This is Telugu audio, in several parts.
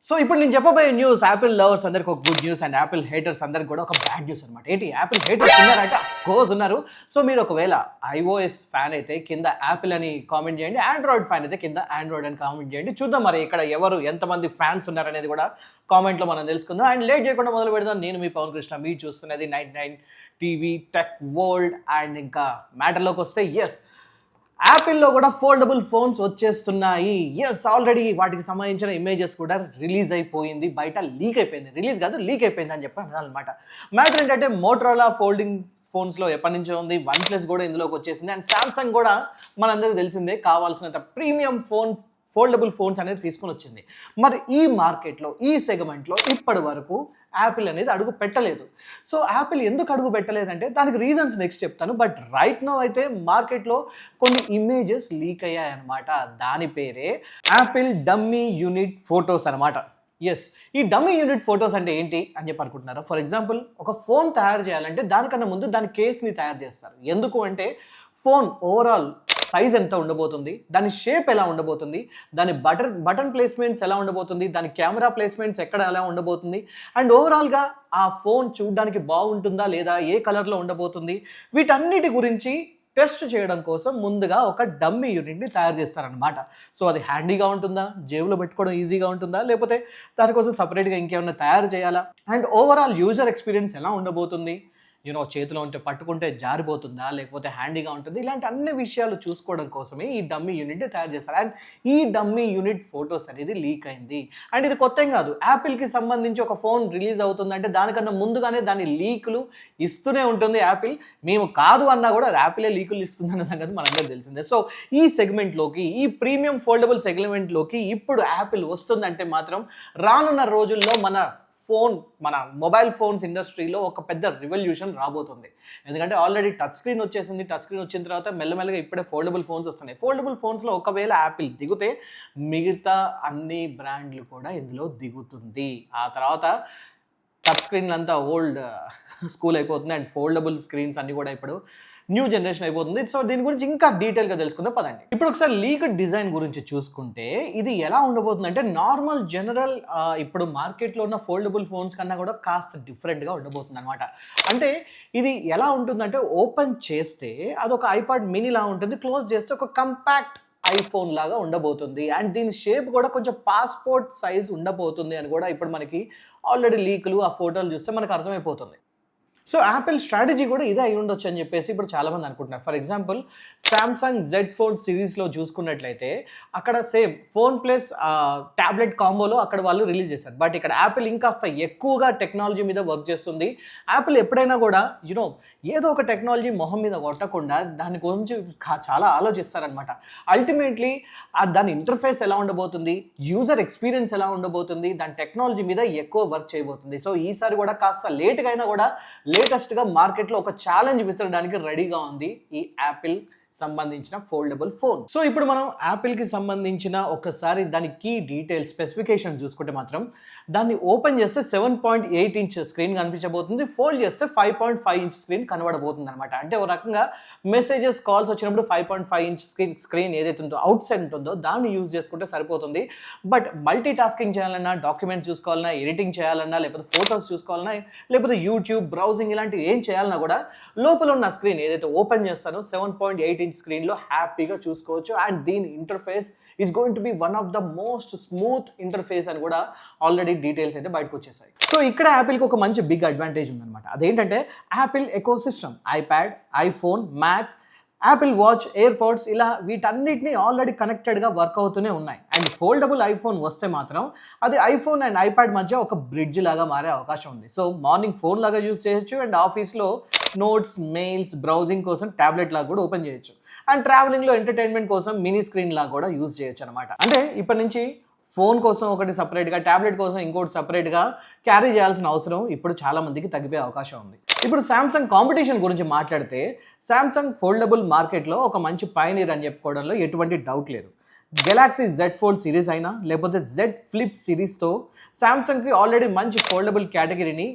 సో ఇప్పుడు నేను చెప్పబోయే న్యూస్ యాపిల్ లవర్స్ అందరికి ఒక good news and Apple haters అందరికి కూడా ఒక బ్యాడ్ న్యూస్ అనమాట. ఏంటి యాపిల్ హేటర్స్ ఉన్నారంటే కోర్స్ ఉన్నారు. సో మీరు ఒకవేళ ఐఓఎస్ ఫ్యాన్ అయితే కింద యాపిల్ అని కామెంట్ చేయండి, ఆండ్రాయిడ్ ఫ్యాన్ అయితే కింద ఆండ్రాయిడ్ అని కామెంట్ చేయండి. చూద్దాం మరి ఇక్కడ ఎవరు ఎంతమంది ఫ్యాన్స్ ఉన్నారనేది కూడా కామెంట్లో మనం తెలుసుకుందాం. అండ్ లేట్ చేయకుండా మొదలు పెడదాం. నేను మీ పవన్ కృష్ణ, మీరు చూస్తున్నది 99 టీవీ టెక్ వరల్డ్. అండ్ ఇంకా మ్యాటర్లోకి వస్తే ఎస్, యాపిల్లో కూడా ఫోల్డబుల్ ఫోన్స్ వచ్చేస్తున్నాయి. ఎస్, ఆల్రెడీ వాటికి సంబంధించిన ఇమేజెస్ కూడా రిలీజ్ అయిపోయింది, బయట లీక్ అయిపోయింది. రిలీజ్ కాదు, లీక్ అయిపోయింది అని చెప్పి అనమాట. మ్యాటర్ ఏంటంటే మోటరోలా ఫోల్డింగ్ ఫోన్స్లో ఎప్పటి నుంచో ఉంది, వన్ ప్లస్ కూడా ఇందులోకి వచ్చేసింది. అండ్ సామ్సంగ్ కూడా మనందరికీ తెలిసిందే కావాల్సినంత ప్రీమియం ఫోల్డబుల్ ఫోన్స్ అనేది తీసుకొని వచ్చింది. మరి ఈ మార్కెట్లో, ఈ సెగ్మెంట్లో ఇప్పటి వరకు యాపిల్ అనేది అడుగు పెట్టలేదు. సో యాపిల్ ఎందుకు అడుగు పెట్టలేదంటే దానికి రీజన్స్ నెక్స్ట్ చెప్తాను. బట్ రైట్ నో అయితే మార్కెట్లో కొన్ని ఇమేజెస్ లీక్ అయ్యాయి అనమాట. దాని పేరే యాపిల్ డమ్మీ యూనిట్ ఫొటోస్ అనమాట. ఎస్, ఈ డమ్మీ యూనిట్ ఫొటోస్ అంటే ఏంటి అని చెప్పి అనుకుంటున్నారా? ఫర్ ఎగ్జాంపుల్, ఒక ఫోన్ తయారు చేయాలంటే దానికన్నా ముందు దాని కేస్ని తయారు చేస్తారు. ఎందుకు అంటే ఫోన్ ఓవరాల్ సైజ్ ఎంత ఉండబోతుంది, దాని షేప్ ఎలా ఉండబోతుంది, దాని బటన్ ప్లేస్మెంట్స్ ఎలా ఉండబోతుంది, దాని కెమెరా ప్లేస్మెంట్స్ ఎక్కడ ఎలా ఉండబోతుంది, అండ్ ఓవరాల్గా ఆ ఫోన్ చూడడానికి బాగుంటుందా లేదా, ఏ కలర్లో ఉండబోతుంది, వీటన్నిటి గురించి టెస్ట్ చేయడం కోసం ముందుగా ఒక డమ్మీ యూనిట్ని తయారు చేస్తారనమాట. సో అది హ్యాండీగా ఉంటుందా, జేబులో పెట్టుకోవడం ఈజీగా ఉంటుందా, లేకపోతే దానికోసం సపరేట్గా ఇంకేమైనా తయారు చేయాలా, అండ్ ఓవరాల్ యూజర్ ఎక్స్పీరియన్స్ ఎలా ఉండబోతుంది, చేతిలో ఉంటే పట్టుకుంటే జారిపోతుందా లేకపోతే హ్యాండీగా ఉంటుంది, ఇలాంటి అన్ని విషయాలు చూసుకోవడం కోసమే ఈ డమ్మీ యూనిట్ని తయారు చేస్తారు. అండ్ ఈ డమ్మీ యూనిట్ ఫొటోస్ అనేది లీక్ అయింది. అండ్ ఇది కొత్త ఏం కాదు, యాపిల్కి సంబంధించి ఒక ఫోన్ రిలీజ్ అవుతుందంటే దానికన్నా ముందుగానే దాని లీకులు ఇస్తూనే ఉంటుంది యాపిల్. మేము కాదు అన్నా కూడా అది యాపిలే లీకులు ఇస్తుందన్న సంగతి మనందరికీ తెలిసిందే. సో ఈ సెగ్మెంట్లోకి, ఈ ప్రీమియం ఫోల్డబుల్ సెగ్మెంట్లోకి ఇప్పుడు యాపిల్ వస్తుందంటే మాత్రం రానున్న రోజుల్లో మన మొబైల్ ఫోన్స్ ఇండస్ట్రీలో ఒక పెద్ద రివల్యూషన్ రాబోతుంది. ఎందుకంటే ఆల్రెడీ టచ్ స్క్రీన్ వచ్చేసింది. టచ్ స్క్రీన్ వచ్చిన తర్వాత మెల్లమెల్లగా ఇప్పుడే ఫోల్డబుల్ ఫోన్స్ వస్తున్నాయి. ఫోల్డబుల్ ఫోన్స్లో ఒకవేళ యాపిల్ దిగితే మిగతా అన్ని బ్రాండ్లు కూడా ఇందులో దిగుతుంది. ఆ తర్వాత టచ్ స్క్రీన్ అంతా ఓల్డ్ స్కూల్ అయిపోతుంది అండ్ ఫోల్డబుల్ స్క్రీన్స్ అన్నీ కూడా ఇప్పుడు న్యూ జనరేషన్ అయిపోతుంది. సో దీని గురించి ఇంకా డీటెయిల్గా తెలుసుకుందాం పదండి. ఇప్పుడు ఒకసారి లీక్డ్ డిజైన్ గురించి చూసుకుంటే ఇది ఎలా ఉండబోతుంది అంటే నార్మల్ జనరల్ ఇప్పుడు మార్కెట్లో ఉన్న ఫోల్డబుల్ ఫోన్స్ కన్నా కూడా కాస్త డిఫరెంట్గా ఉండబోతుంది అనమాట. అంటే ఇది ఎలా ఉంటుందంటే ఓపెన్ చేస్తే అదొక ఐపాడ్ మినీలా ఉంటుంది, క్లోజ్ చేస్తే ఒక కంపాక్ట్ ఐఫోన్ లాగా ఉండబోతుంది. అండ్ దీని షేప్ కూడా కొంచెం పాస్పోర్ట్ సైజ్ ఉండబోతుంది అని కూడా ఇప్పుడు మనకి ఆల్రెడీ లీకులు, ఆ ఫోటోలు చూస్తే మనకు అర్థమైపోతుంది. సో యాపిల్ స్ట్రాటజీ కూడా ఇదే అయి ఉండొచ్చు అని చెప్పేసి ఇప్పుడు చాలామంది అనుకుంటున్నారు. For example, Samsung Z Fold సిరీస్లో చూసుకున్నట్లయితే అక్కడ సేమ్ ఫోన్ ప్లస్ ట్యాబ్లెట్ కాంబోలో అక్కడ వాళ్ళు రిలీజ్ చేశారు. బట్ ఇక్కడ యాపిల్ ఇంకాస్త ఎక్కువగా టెక్నాలజీ మీద వర్క్ చేస్తుంది. యాపిల్ ఎప్పుడైనా కూడా ఏదో ఒక టెక్నాలజీ మొహం మీద కొట్టకుండా దాని గురించి చాలా ఆలోచిస్తారనమాట. అల్టిమేట్లీ దాని ఇంటర్ఫేస్ ఎలా ఉండబోతుంది, యూజర్ ఎక్స్పీరియన్స్ ఎలా ఉండబోతుంది, దాని టెక్నాలజీ మీద ఎక్కువ వర్క్ చేయబోతుంది. సో ఈసారి కూడా కాస్త లేట్గా అయినా కూడా లేటెస్ట్గా మార్కెట్లో ఒక ఛాలెంజ్ విసరడానికి రెడీగా ఉంది ఈ యాపిల్ సంబంధించిన ఫోల్డబుల్ ఫోన్. సో ఇప్పుడు మనం యాపిల్కి సంబంధించిన ఒకసారి దాని కీ డీటెయిల్స్, స్పెసిఫికేషన్ చూసుకుంటే మాత్రం దాన్ని ఓపెన్ చేస్తే 7.8 ఇంచ్ స్క్రీన్ కనిపించబోతుంది, ఫోల్డ్ చేస్తే 5.5 ఇంచ్ స్క్రీన్ కనబడబోతుంది అనమాట. అంటే ఒక రకంగా మెసేజెస్, కాల్స్ వచ్చినప్పుడు 5.5 ఇంచ్ స్క్రీన్ ఏదైతే ఉందో అవుట్ సైడ్ ఉంటుందో దాన్ని యూజ్ చేసుకుంటే సరిపోతుంది. బట్ మల్టీ టాస్కింగ్ చేయాలన్నా, డాక్యుమెంట్ చూసుకోవాలన్నా, ఎడిటింగ్ చేయాలన్నా, లేకపోతే ఫోటోస్ చూసుకోవాలన్నా, లేకపోతే యూట్యూబ్ బ్రౌజింగ్ ఇలాంటివి ఏం చేయాలన్నా కూడా లోపల ఉన్న స్క్రీన్ ఏదైతే ఓపెన్ చేస్తానో 7.8 ఇంచ్ స్క్రీన్లో హ్యాపీగా చూసుకోవచ్చు. అండ్ దీని interface is going to be one of the most smooth interface అని కూడా ఆల్రెడీ డీటెయిల్స్ అయితే బయటకు వచ్చేసాయి. సో ఇక్కడ యాపిల్కి ఒక మంచి బిగ్ అడ్వాంటేజ్ ఉందన్నమాట. అదేంటంటే Apple ecosystem, iPad, iPhone, Mac, Apple Watch, AirPods ఇలా వీటన్నిటిని ఆల్రెడీ కనెక్టెడ్గా వర్క్ అవుతూనే ఉన్నాయి. అండ్ ఫోల్డబుల్ ఐఫోన్ వస్తే మాత్రం అది ఐఫోన్ అండ్ ఐప్యాడ్ మధ్య ఒక బ్రిడ్జ్ లాగా మారే అవకాశం ఉంది. సో మార్నింగ్ ఫోన్ లాగా యూజ్ చేయొచ్చు అండ్ ఆఫీస్లో నోట్స్, మెయిల్స్, బ్రౌజింగ్ కోసం ట్యాబ్లెట్ లాగా కూడా ఓపెన్ చేయొచ్చు. అండ్ ట్రావెలింగ్లో ఎంటర్టైన్మెంట్ కోసం మినీ స్క్రీన్ లాగా కూడా యూజ్ చేయొచ్చు అనమాట. అంటే ఇప్పటి నుంచి ఫోన్ కోసం ఒకటి సపరేట్గా, ట్యాబ్లెట్ కోసం ఇంకోటి సపరేట్గా క్యారీ చేయాల్సిన అవసరం ఇప్పుడు చాలా మందికి తగ్గిపోయే అవకాశం ఉంది. ఇప్పుడు సామ్సంగ్ కాంపిటీషన్ గురించి మాట్లాడితే సామ్సంగ్ ఫోల్డబుల్ మార్కెట్లో ఒక మంచి పైనీర్ అని చెప్పుకోవడంలో ఎటువంటి డౌట్ లేదు. గెలాక్సీ Z Fold సిరీస్ అయినా లేకపోతే Z Flip సిరీస్తో సామ్సంగ్కి ఆల్రెడీ మంచి ఫోల్డబుల్ కేటగిరీని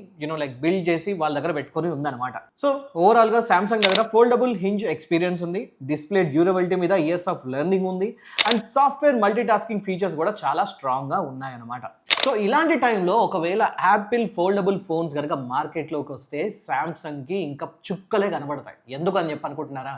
బిల్డ్ చేసి వాళ్ళ దగ్గర పెట్టుకొని ఉందన్నమాట. సో ఓవరాల్గా సామ్సంగ్ దగ్గర ఫోల్డబుల్ హింజ్ ఎక్స్పీరియన్స్ ఉంది, డిస్ప్లే డ్యూరబిలిటీ మీద ఇయర్స్ ఆఫ్ లెర్నింగ్ ఉంది, and software multi tasking features కూడా చాలా స్ట్రాంగ్గా ఉన్నాయన్నమాట. సో ఇలాంటి టైంలో ఒకవేళ యాపిల్ ఫోల్డబుల్ ఫోన్స్ కనుక మార్కెట్లోకి వస్తే శాంసంగ్కి ఇంకా చుక్కలే కనబడతాయి. ఎందుకని చెప్పి అనుకుంటున్నారా?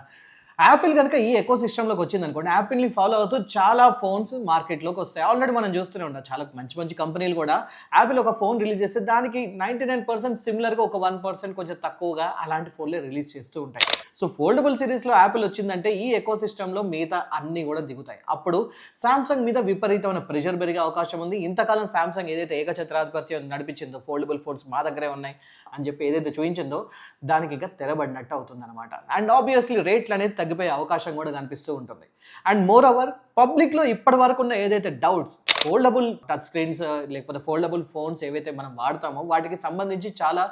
యాపిల్ కనుక ఈ ఎకో సిస్టంలోకి వచ్చింది అనుకోండి, యాపిల్ని ఫాలో అవుతూ చాలా ఫోన్స్ మార్కెట్లోకి వస్తాయి. ఆల్రెడీ మనం చూస్తూనే ఉంటాం, చాలా మంచి మంచి కంపెనీలు కూడా యాపిల్ ఒక ఫోన్ రిలీజ్ చేస్తే దానికి 99% సిమిలర్గా ఒక 1% కొంచెం తక్కువగా అలాంటి ఫోన్లే రిలీజ్ చేస్తూ ఉంటాయి. సో ఫోల్డబుల్ సిరీస్లో యాపిల్ వచ్చిందంటే ఈ ఎకో సిస్టంలో మిగతా అన్నీ కూడా దిగుతాయి. అప్పుడు శాంసంగ్ మీద విపరీతమైన ప్రెషర్ పెరిగే అవకాశం ఉంది. ఇంతకాలం శాంసంగ్ ఏదైతే ఏకఛత్రాధిపత్యం నడిపించిందో, ఫోల్డబుల్ ఫోన్స్ మా దగ్గరే ఉన్నాయి అని చెప్పి ఏదైతే చూపించిందో దానికి ఇంకా తెరబడినట్టు అవుతుంది అనమాట. అండ్ ఆబ్వియస్లీ రేట్లు అనేది తగ్గిపోయే అవకాశం కూడా కనిపిస్తూ ఉంటుంది. అండ్ మోర్ ఓవర్ పబ్లిక్లో ఇప్పటి వరకు ఉన్న ఏదైతే డౌట్స్, ఫోల్డబుల్ టచ్ స్క్రీన్స్ లేకపోతే ఫోల్డబుల్ ఫోన్స్ ఏవైతే మనం వాడతామో వాటికి సంబంధించి చాలా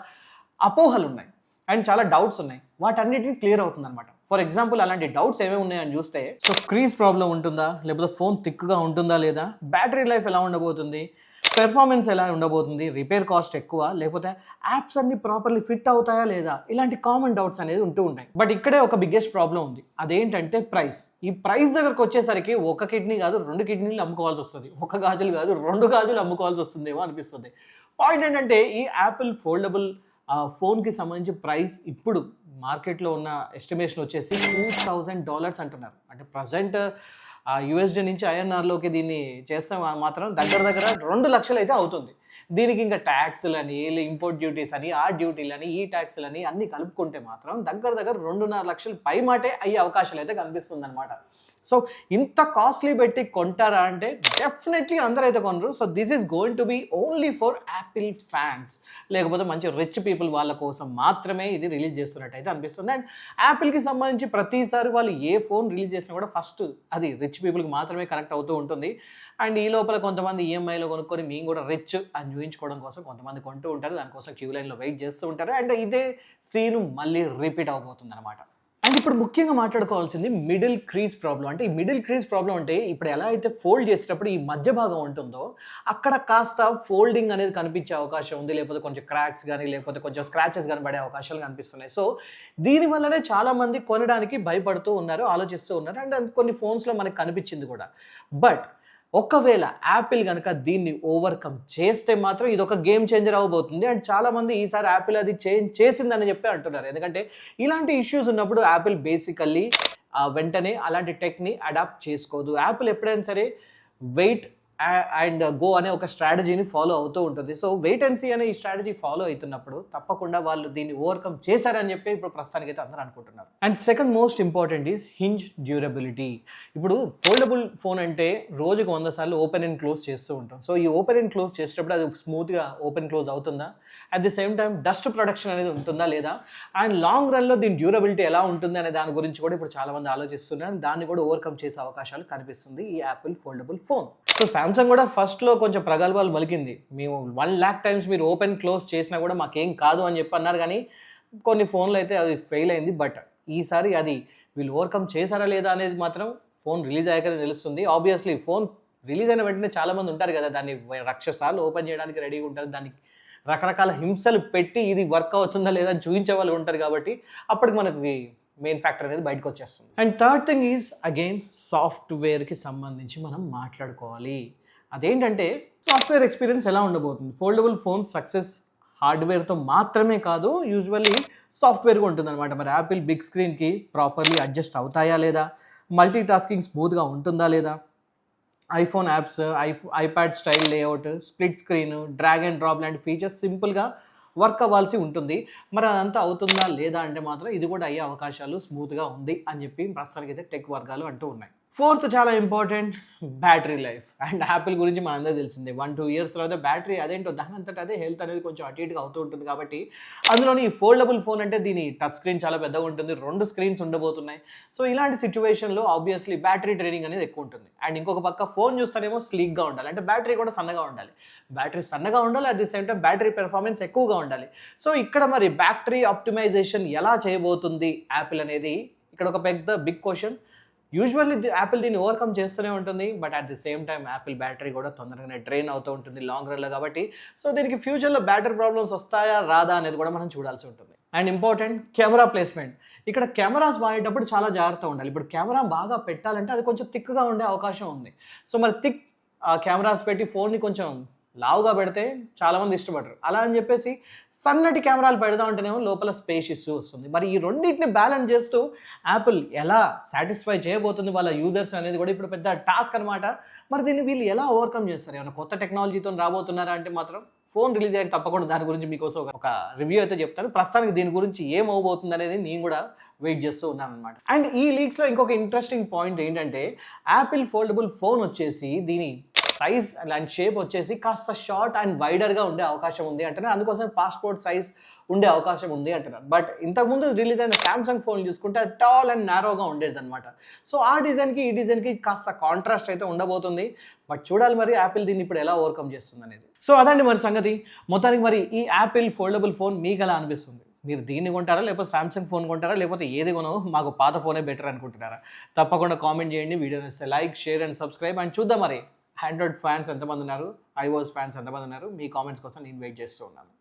అపోహలు ఉన్నాయి అండ్ చాలా డౌట్స్ ఉన్నాయి. వాటన్నిటిని క్లియర్ అవుతుంది అనమాట. ఫర్ ఎగ్జాంపుల్ అలాంటి డౌట్స్ ఏమేమి ఉన్నాయని చూస్తే, సో క్రీజ్ ప్రాబ్లం ఉంటుందా, లేకపోతే ఫోన్ థిక్గా ఉంటుందా లేదా, బ్యాటరీ లైఫ్ ఎలా ఉండబోతుంది, పెర్ఫార్మెన్స్ ఎలా ఉండబోతుంది, రిపేర్ కాస్ట్ ఎక్కువ, లేకపోతే యాప్స్ అన్ని ప్రాపర్లీ ఫిట్ అవుతాయా లేదా, ఇలాంటి కామన్ డౌట్స్ అనేది ఉంటూ ఉంటాయి. బట్ ఇక్కడే ఒక బిగ్గెస్ట్ ప్రాబ్లం ఉంది. అదేంటంటే ప్రైస్. ఈ ప్రైస్ దగ్గరకు వచ్చేసరికి ఒక కిడ్నీ కాదు 2 కిడ్నీలు అమ్ముకోవాల్సి వస్తుంది, ఒక గాజులు కాదు 2 గాజులు అమ్ముకోవాల్సి వస్తుందేమో అనిపిస్తుంది. పాయింట్ ఏంటంటే ఈ యాపిల్ ఫోల్డబుల్ ఫోన్కి సంబంధించి ప్రైస్ ఇప్పుడు మార్కెట్లో ఉన్న ఎస్టిమేషన్ వచ్చేసి $2,000 అంటున్నారు. అంటే ప్రజెంట్ యూఎస్డీ నుంచి ఐఎన్ఆర్లోకి దీన్ని చేస్తే మాత్రం దగ్గర 2 లక్షలు అయితే అవుతుంది. దీనికి ఇంకా ట్యాక్స్లని, ఇంపోర్ట్ డ్యూటీస్ అని, ఆ డ్యూటీలని, ఈ ట్యాక్స్లని అన్నీ కలుపుకుంటే మాత్రం దగ్గర 2.5 లక్షలు పై మాటే అయ్యే అవకాశాలు అయితే కనిపిస్తుంది అనమాట. సో ఇంత కాస్ట్లీ పెట్టి కొంటారా అంటే డెఫినెట్లీ అందరూ అయితే కొనరు. So this is going to be only for Apple fans, లేకపోతే మంచి రిచ్ పీపుల్ వాళ్ళ కోసం మాత్రమే ఇది రిలీజ్ చేస్తున్నట్టు అయితే అనిపిస్తుంది. అండ్ యాపిల్కి సంబంధించి ప్రతిసారి వాళ్ళు ఏ ఫోన్ రిలీజ్ చేసినా కూడా ఫస్ట్ అది రిచ్ పీపుల్కి మాత్రమే కనెక్ట్ అవుతూ ఉంటుంది. అండ్ ఈ లోపల కొంతమంది ఈఎంఐలో కొనుక్కొని మేము కూడా రిచ్ అని చూపించుకోవడం కోసం కొంతమంది కొంటూ ఉంటారు, దానికోసం క్యూ లైన్లో వెయిట్ చేస్తూ ఉంటారు. అండ్ ఇదే సీను మళ్ళీ రిపీట్ అవబోతుంది అనమాట. అండ్ ఇప్పుడు ముఖ్యంగా మాట్లాడుకోవాల్సింది మిడిల్ క్రీజ్ ప్రాబ్లం. అంటే ఈ మిడిల్ క్రీజ్ ప్రాబ్లం అంటే ఇప్పుడు ఎలా అయితే ఫోల్డ్ చేసేటప్పుడు ఈ మధ్య భాగం ఉంటుందో అక్కడ కాస్త ఫోల్డింగ్ అనేది కనిపించే అవకాశం ఉంది, లేకపోతే కొంచెం క్రాక్స్ కానీ లేకపోతే కొంచెం స్క్రాచెస్ కానీ పడే అవకాశాలు కనిపిస్తున్నాయి. సో దీనివల్లనే చాలామంది కొనడానికి భయపడుతూ ఉన్నారు, ఆలోచిస్తూ ఉన్నారు. అండ్ కొన్ని ఫోన్స్లో మనకి కనిపించింది కూడా. బట్ ఒకవేళ యాపిల్ కనుక దీన్ని ఓవర్కమ్ చేస్తే మాత్రం ఇది ఒక గేమ్ చేంజర్ అవ్వబోతుంది. అండ్ చాలామంది ఈసారి యాపిల్ అది చేసిందని చెప్పి అంటున్నారు. ఎందుకంటే ఇలాంటి ఇష్యూస్ ఉన్నప్పుడు యాపిల్ బేసికల్లీ వెంటనే అలాంటి టెక్ని అడాప్ట్ చేసుకోదు. యాపిల్ ఎప్పుడైనా సరే వెయిట్ అండ్ గో అనే ఒక స్ట్రాటజీని ఫాలో అవుతూ ఉంటుంది. సో వెయిట్ అండ్ సీ అనే ఈ స్ట్రాటజీ ఫాలో అవుతున్నప్పుడు తప్పకుండా వాళ్ళు దీన్ని ఓవర్కమ్ చేశారని చెప్పి ఇప్పుడు ప్రస్తుతానికి అయితే అందరూ అనుకుంటున్నారు. And second most important is hinge durability. ఇప్పుడు ఫోల్డబుల్ ఫోన్ అంటే రోజుకు 100 సార్లు ఓపెన్ అండ్ క్లోజ్ చేస్తూ ఉంటాం. సో ఈ ఓపెన్ అండ్ క్లోజ్ చేసేటప్పుడు అది స్మూత్గా ఓపెన్ క్లోజ్ అవుతుందా, at the same time dust protection అనేది ఉంటుందా లేదా, అండ్ లాంగ్ రన్లో దీని డ్యూరబిలిటీ ఎలా ఉంటుంది అనే దాని గురించి కూడా ఇప్పుడు చాలామంది ఆలోచిస్తున్నారు. దాన్ని కూడా ఓవర్కమ్ చేసే అవకాశాలు కనిపిస్తుంది ఈ Apple foldable phone. So Samsung కూడా ఫస్ట్లో కొంచెం ప్రగల్భాలు పలికింది, మేము 1 lakh టైమ్స్ మీరు ఓపెన్ క్లోజ్ చేసినా కూడా మాకేం కాదు అని చెప్పి అన్నారు. కానీ కొన్ని ఫోన్లు అయితే అది ఫెయిల్ అయింది. బట్ ఈసారి అది వీళ్ళు ఓవర్కమ్ చేశారా లేదా అనేది మాత్రం ఫోన్ రిలీజ్ అయ్యాకనే తెలుస్తుంది. ఆబ్వియస్లీ ఫోన్ రిలీజ్ అయిన వెంటనే చాలామంది ఉంటారు కదా, దాన్ని 1,00,000 సార్లు ఓపెన్ చేయడానికి రెడీగా ఉంటారు, దానికి రకరకాల హింసలు పెట్టి ఇది వర్క్ అవుతుందా లేదా అని చూపించే వాళ్ళు ఉంటారు. కాబట్టి అప్పటికి మనకి మెయిన్ ఫ్యాక్టర్ అనేది బయటకు వచ్చేస్తుంది. And third thing is again సాఫ్ట్వేర్కి సంబంధించి మనం మాట్లాడుకోవాలి. అదేంటంటే సాఫ్ట్వేర్ ఎక్స్పీరియన్స్ ఎలా ఉండబోతుంది. ఫోల్డబుల్ ఫోన్ సక్సెస్ హార్డ్వేర్తో మాత్రమే కాదు, యూజువల్లీ సాఫ్ట్వేర్గా ఉంటుంది అనమాట. మరి యాపిల్ బిగ్ స్క్రీన్కి ప్రాపర్లీ అడ్జస్ట్ అవుతాయా లేదా, మల్టీ టాస్కింగ్ స్మూత్గా ఉంటుందా లేదా, iPhone apps, iPad style layout, split screen, drag and drop లాంటి ఫీచర్స్ సింపుల్గా వర్క్ అవ్వాల్సి ఉంటుంది. మరి అదంతా అవుతుందా లేదా అంటే మాత్రం ఇది కూడా అయ్యే అవకాశాలు స్మూత్గా ఉంది అని చెప్పి ప్రస్తుతానికి అయితే టెక్ వర్గాలు అంటూ ఉన్నాయి. ఫోర్త్ చాలా important, battery life. And Apple గురించి మనందరూ తెలిసిందే, 1-2 ఇయర్స్ తర్వాత బ్యాటరీ అదేంటో దాని అంతటా అదే హెల్త్ అనేది కొంచెం అటు ఇటుగా అవుతూ ఉంటుంది. కాబట్టి అందులోని ఈ ఫోల్డబుల్ ఫోన్ అంటే దీని టచ్ స్క్రీన్ చాలా పెద్దగా ఉంటుంది, 2 స్క్రీన్స్ ఉండబోతున్నాయి. సో ఇలాంటి సిచ్యువేషన్లో ఆబ్వియస్లీ బ్యాటరీ డ్రైనింగ్ అనేది ఎక్కువ ఉంటుంది. అండ్ ఇంకొక పక్క ఫోన్ చూస్తానేమో స్లీక్గా ఉండాలి, అంటే బ్యాటరీ కూడా సన్నగా ఉండాలి. బ్యాటరీ సన్నగా ఉండాలి, at the same time battery performance ఎక్కువగా ఉండాలి. సో ఇక్కడ మరి బ్యాటరీ ఆప్టిమైజేషన్ ఎలా చేయబోతుంది యాపిల్ అనేది ఇక్కడ ఒక బిగ్ క్వశ్చన్. యూజువల్లీ యాపిల్ దీన్ని ఓవర్కమ్ చేస్తూనే ఉంటుంది, but at the same time Apple battery కూడా తొందరగానే డ్రైన్ అవుతూ ఉంటుంది లాంగ్ రన్లో. కాబట్టి సో దీనికి ఫ్యూచర్లో బ్యాటరీ ప్రాబ్లమ్స్ వస్తాయా రాదా అనేది కూడా మనం చూడాల్సి ఉంటుంది. And important camera placement. ఇక్కడ కెమెరాస్ వాడేటప్పుడు చాలా జాగ్రత్తగా ఉండాలి. ఇప్పుడు కెమెరా బాగా పెట్టాలంటే అది కొంచెం థిక్గా ఉండే అవకాశం ఉంది. సో మరి థిక్ కెమెరాస్ పెట్టి ఫోన్ని కొంచెం లావుగా పెడితే చాలామంది ఇష్టపడరు. అలా అని చెప్పేసి సన్నటి కెమెరాలు పెడదాం అంటేనేమో లోపల స్పేస్ ఇష్యూ వస్తుంది. మరి ఈ రెండింటిని బ్యాలెన్స్ చేస్తూ యాపిల్ ఎలా సాటిస్ఫై చేయబోతుంది వాళ్ళ యూజర్స్ అనేది కూడా ఇప్పుడు పెద్ద టాస్క్ అనమాట. మరి దీన్ని వీళ్ళు ఎలా ఓవర్కమ్ చేస్తారు? ఏమైనా కొత్త టెక్నాలజీతో రాబోతున్నారా అంటే మాత్రం ఫోన్ రిలీజ్ అయ్యాక తప్పకుండా దాని గురించి మీకోసం ఒక రివ్యూ అయితే చెప్తాను. ప్రస్తుతానికి దీని గురించి ఏం అవ్వబోతుంది అనేది నేను కూడా వెయిట్ చేస్తూ ఉన్నాను అనమాట. అండ్ ఈ లీక్స్లో ఇంకొక ఇంట్రెస్టింగ్ పాయింట్ ఏంటంటే యాపిల్ ఫోల్డబుల్ ఫోన్ వచ్చేసి దీని సైజ్ అండ్ షేప్ వచ్చేసి కాస్త షార్ట్ అండ్ వైడర్గా ఉండే అవకాశం ఉంది అంటున్నారు. అందుకోసం పాస్పోర్ట్ సైజ్ ఉండే అవకాశం ఉంది అంటున్నారు. బట్ ఇంతకుముందు రిలీజ్ అయిన శాంసంగ్ ఫోన్ చూసుకుంటే అది టాల్ అండ్ నారోగా ఉండేది అనమాట. సో ఆ డిజైన్కి ఈ డిజైన్కి కాస్త కాంట్రాస్ట్ అయితే ఉండబోతుంది. బట్ చూడాలి మరి యాపిల్ దీన్ని ఇప్పుడు ఎలా ఓవర్కమ్ చేస్తుంది అనేది. సో అదండి మరి సంగతి. మొత్తానికి మరి ఈ యాపిల్ ఫోల్డబుల్ ఫోన్ మీకు ఎలా అనిపిస్తుంది? మీరు దీన్ని కొంటారా, లేకపోతే సామ్సంగ్ ఫోన్ కొంటారా, లేకపోతే ఏది కొనో మాకు పాత ఫోనే బెటర్ అనుకుంటున్నారా? తప్పకుండా కామెంట్ చేయండి. వీడియోని ఇస్తే like, share and subscribe. And చూద్దాం మరి ఆండ్రాయిడ్ ఫ్యాన్స్ ఎంతమంది ఉన్నారు, ఐఓఎస్ ఫ్యాన్స్ ఎంతమంది ఉన్నారు. మీ కామెంట్స్ కోసం నేను వెయిట్ చేస్తూ ఉన్నాను.